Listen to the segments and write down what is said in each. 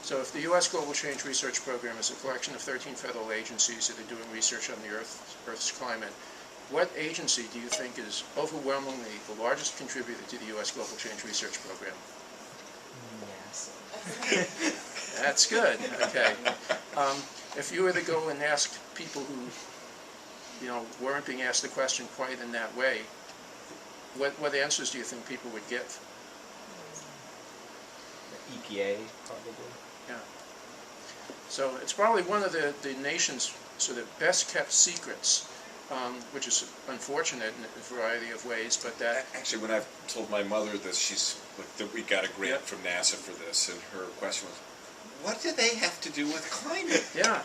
So if the U.S. Global Change Research Program is a collection of 13 federal agencies that are doing research on the Earth's climate, what agency do you think is overwhelmingly the largest contributor to the U.S. Global Change Research Program? NASA. That's good. Okay. If you were to go and ask people who, weren't being asked the question quite in that way, what answers do you think people would give? The EPA, probably. Yeah. So it's probably one of the nation's sort of best kept secrets, which is unfortunate in a variety of ways, but that... Actually, when I've told my mother this, she's like, that we got a grant from NASA for this, and her question was, what do they have to do with climate? Yeah.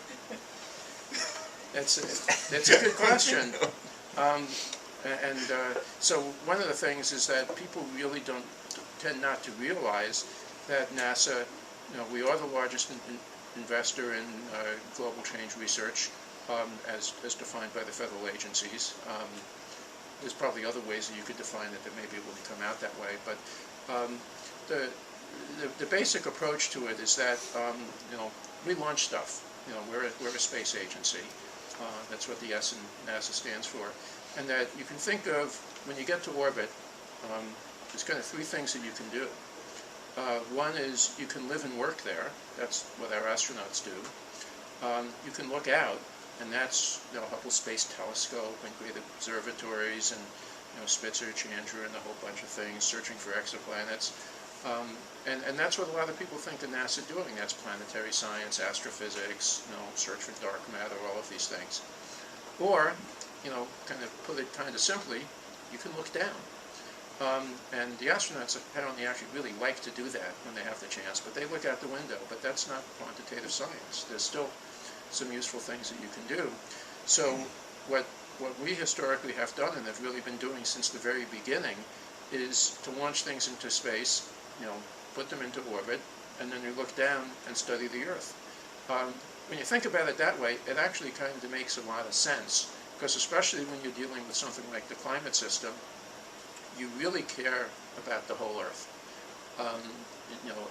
That's a good question. So one of the things is that people really tend not to realize that NASA, we are the largest investor in global change research, as defined by the federal agencies. There's probably other ways that you could define it that maybe it wouldn't come out that way, but the basic approach to it is that we launch stuff. We're a space agency. That's what the S in NASA stands for, and that you can think of when you get to orbit. There's kind of three things that you can do. One is you can live and work there. That's what our astronauts do. You can look out, and that's Hubble Space Telescope and great observatories and Spitzer, Chandra, and a whole bunch of things, searching for exoplanets. And that's what a lot of people think the NASA doing. That's planetary science, astrophysics, search for dark matter, all of these things. Or, kind of put it kind of simply, you can look down. And the astronauts apparently actually really like to do that when they have the chance, but they look out the window. But that's not quantitative science. There's still some useful things that you can do. So what we historically have done and have really been doing since the very beginning is to launch things into space, put them into orbit, and then you look down and study the Earth. When you think about it that way, it actually kind of makes a lot of sense, because especially when you're dealing with something like the climate system, you really care about the whole Earth.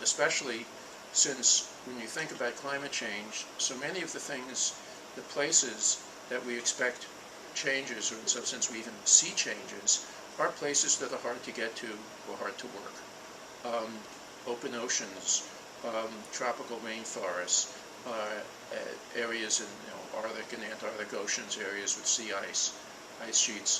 Especially since when you think about climate change, so many of the things, the places that we expect changes, or in some sense we even see changes, are places that are hard to get to or hard to work. Open oceans, tropical rainforests, areas in Arctic and Antarctic oceans, areas with sea ice sheets.